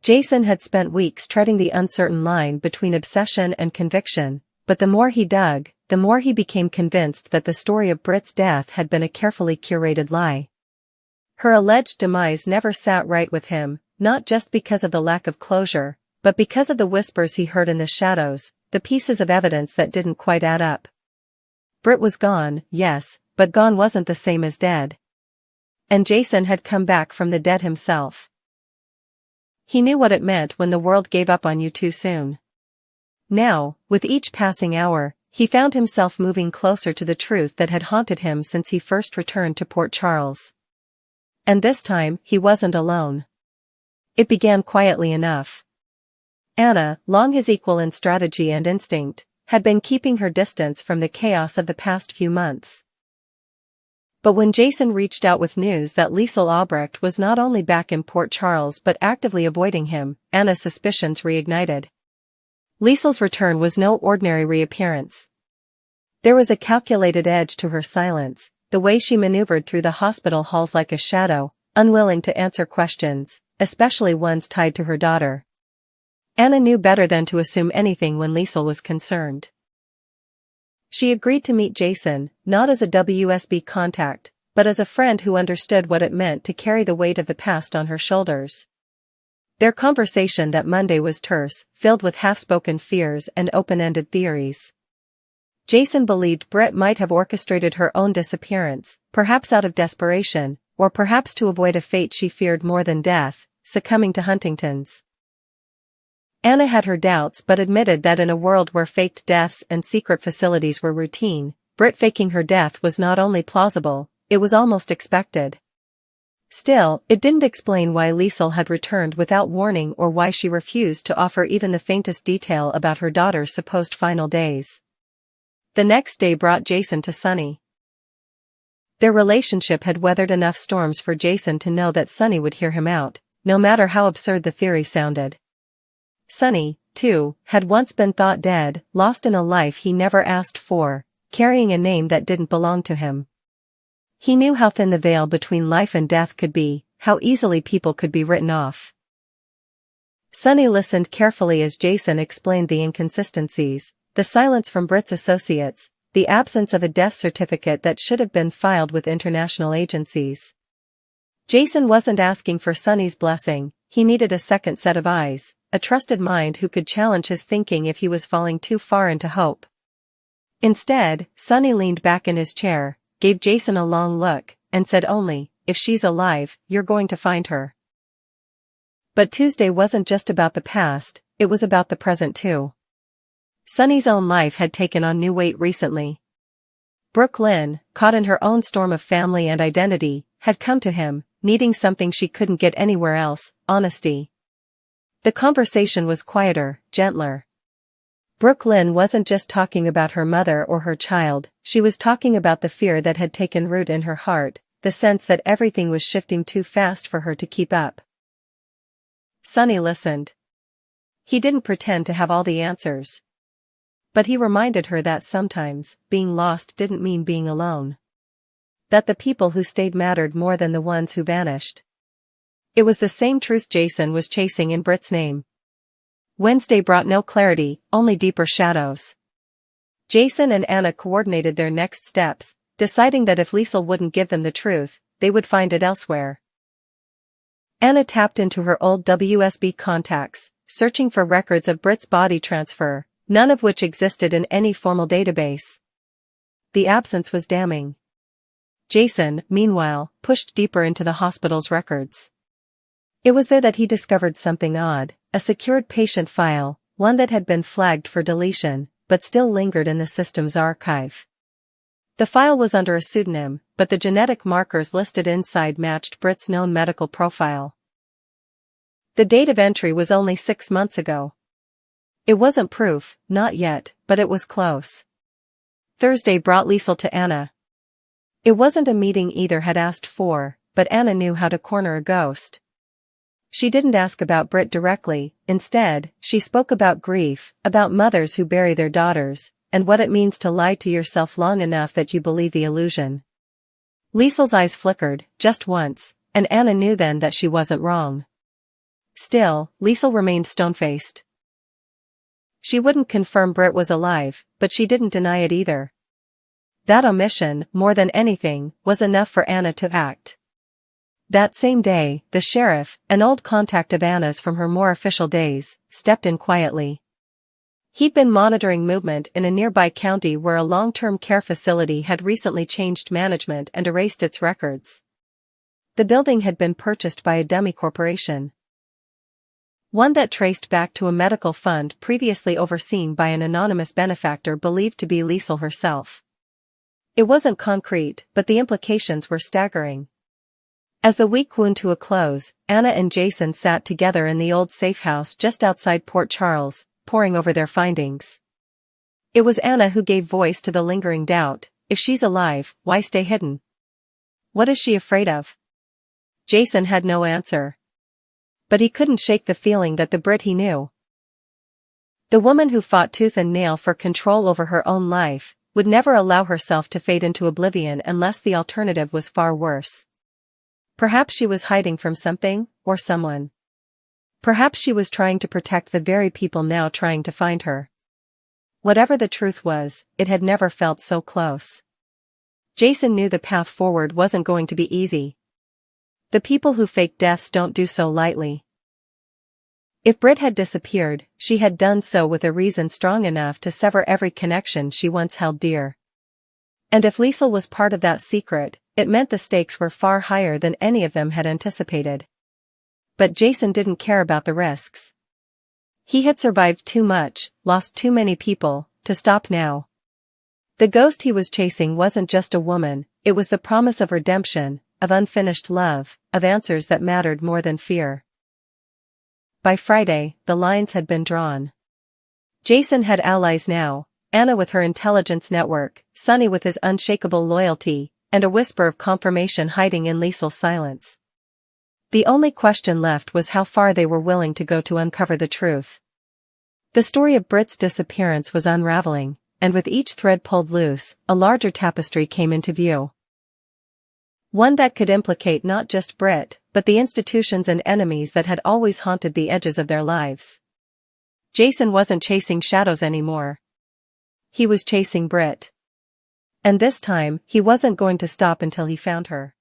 Jason had spent weeks treading the uncertain line between obsession and conviction, but the more he dug, the more he became convinced that the story of Britt's death had been a carefully curated lie. Her alleged demise never sat right with him, not just because of the lack of closure, but because of the whispers he heard in the shadows, the pieces of evidence that didn't quite add up. Britt was gone, yes, but gone wasn't the same as dead. And Jason had come back from the dead himself. He knew what it meant when the world gave up on you too soon. Now, with each passing hour, he found himself moving closer to the truth that had haunted him since he first returned to Port Charles. And this time, he wasn't alone. It began quietly enough. Anna, long his equal in strategy and instinct, had been keeping her distance from the chaos of the past few months. But when Jason reached out with news that Liesl Albrecht was not only back in Port Charles but actively avoiding him, Anna's suspicions reignited. Liesl's return was no ordinary reappearance. There was a calculated edge to her silence, the way she maneuvered through the hospital halls like a shadow, unwilling to answer questions, especially ones tied to her daughter. Anna knew better than to assume anything when Liesl was concerned. She agreed to meet Jason, not as a WSB contact, but as a friend who understood what it meant to carry the weight of the past on her shoulders. Their conversation that Monday was terse, filled with half-spoken fears and open-ended theories. Jason believed Britt might have orchestrated her own disappearance, perhaps out of desperation, or perhaps to avoid a fate she feared more than death, succumbing to Huntington's. Anna had her doubts but admitted that in a world where faked deaths and secret facilities were routine, Britt faking her death was not only plausible, it was almost expected. Still, it didn't explain why Liesl had returned without warning or why she refused to offer even the faintest detail about her daughter's supposed final days. The next day brought Jason to Sunny. Their relationship had weathered enough storms for Jason to know that Sunny would hear him out, no matter how absurd the theory sounded. Sunny, too, had once been thought dead, lost in a life he never asked for, carrying a name that didn't belong to him. He knew how thin the veil between life and death could be, how easily people could be written off. Sunny listened carefully as Jason explained the inconsistencies, the silence from Britt's associates, the absence of a death certificate that should have been filed with international agencies. Jason wasn't asking for Sunny's blessing, he needed a second set of eyes, a trusted mind who could challenge his thinking if he was falling too far into hope. Instead, Sunny leaned back in his chair, gave Jason a long look, and said only, "If she's alive, you're going to find her." But Tuesday wasn't just about the past, it was about the present too. Sunny's own life had taken on new weight recently. Brooke Lynn, caught in her own storm of family and identity, had come to him, needing something she couldn't get anywhere else, honesty. The conversation was quieter, gentler. Brooke Lynn wasn't just talking about her mother or her child, she was talking about the fear that had taken root in her heart, the sense that everything was shifting too fast for her to keep up. Sunny listened. He didn't pretend to have all the answers. But he reminded her that sometimes, being lost didn't mean being alone. That the people who stayed mattered more than the ones who vanished. It was the same truth Jason was chasing in Britt's name. Wednesday brought no clarity, only deeper shadows. Jason and Anna coordinated their next steps, deciding that if Liesl wouldn't give them the truth, they would find it elsewhere. Anna tapped into her old WSB contacts, searching for records of Britt's body transfer, none of which existed in any formal database. The absence was damning. Jason, meanwhile, pushed deeper into the hospital's records. It was there that he discovered something odd, a secured patient file, one that had been flagged for deletion, but still lingered in the system's archive. The file was under a pseudonym, but the genetic markers listed inside matched Britt's known medical profile. The date of entry was only 6 months ago. It wasn't proof, not yet, but it was close. Thursday brought Liesl to Anna. It wasn't a meeting either had asked for, but Anna knew how to corner a ghost. She didn't ask about Britt directly, instead, she spoke about grief, about mothers who bury their daughters, and what it means to lie to yourself long enough that you believe the illusion. Liesl's eyes flickered, just once, and Anna knew then that she wasn't wrong. Still, Liesl remained stone-faced. She wouldn't confirm Britt was alive, but she didn't deny it either. That omission, more than anything, was enough for Anna to act. That same day, the sheriff, an old contact of Anna's from her more official days, stepped in quietly. He'd been monitoring movement in a nearby county where a long-term care facility had recently changed management and erased its records. The building had been purchased by a dummy corporation. One that traced back to a medical fund previously overseen by an anonymous benefactor believed to be Liesl herself. It wasn't concrete, but the implications were staggering. As the week wound to a close, Anna and Jason sat together in the old safe house just outside Port Charles, poring over their findings. It was Anna who gave voice to the lingering doubt: if she's alive, why stay hidden? What is she afraid of? Jason had no answer. But he couldn't shake the feeling that the Britt he knew, the woman who fought tooth and nail for control over her own life, would never allow herself to fade into oblivion unless the alternative was far worse. Perhaps she was hiding from something, or someone. Perhaps she was trying to protect the very people now trying to find her. Whatever the truth was, it had never felt so close. Jason knew the path forward wasn't going to be easy. The people who fake deaths don't do so lightly. If Britt had disappeared, she had done so with a reason strong enough to sever every connection she once held dear. And if Liesl was part of that secret, it meant the stakes were far higher than any of them had anticipated. But Jason didn't care about the risks. He had survived too much, lost too many people, to stop now. The ghost he was chasing wasn't just a woman, it was the promise of redemption, of unfinished love, of answers that mattered more than fear. By Friday, the lines had been drawn. Jason had allies now, Anna with her intelligence network, Sonny with his unshakable loyalty, and a whisper of confirmation hiding in Liesl's silence. The only question left was how far they were willing to go to uncover the truth. The story of Britt's disappearance was unraveling, and with each thread pulled loose, a larger tapestry came into view. One that could implicate not just Britt, but the institutions and enemies that had always haunted the edges of their lives. Jason wasn't chasing shadows anymore. He was chasing Britt. And this time, he wasn't going to stop until he found her.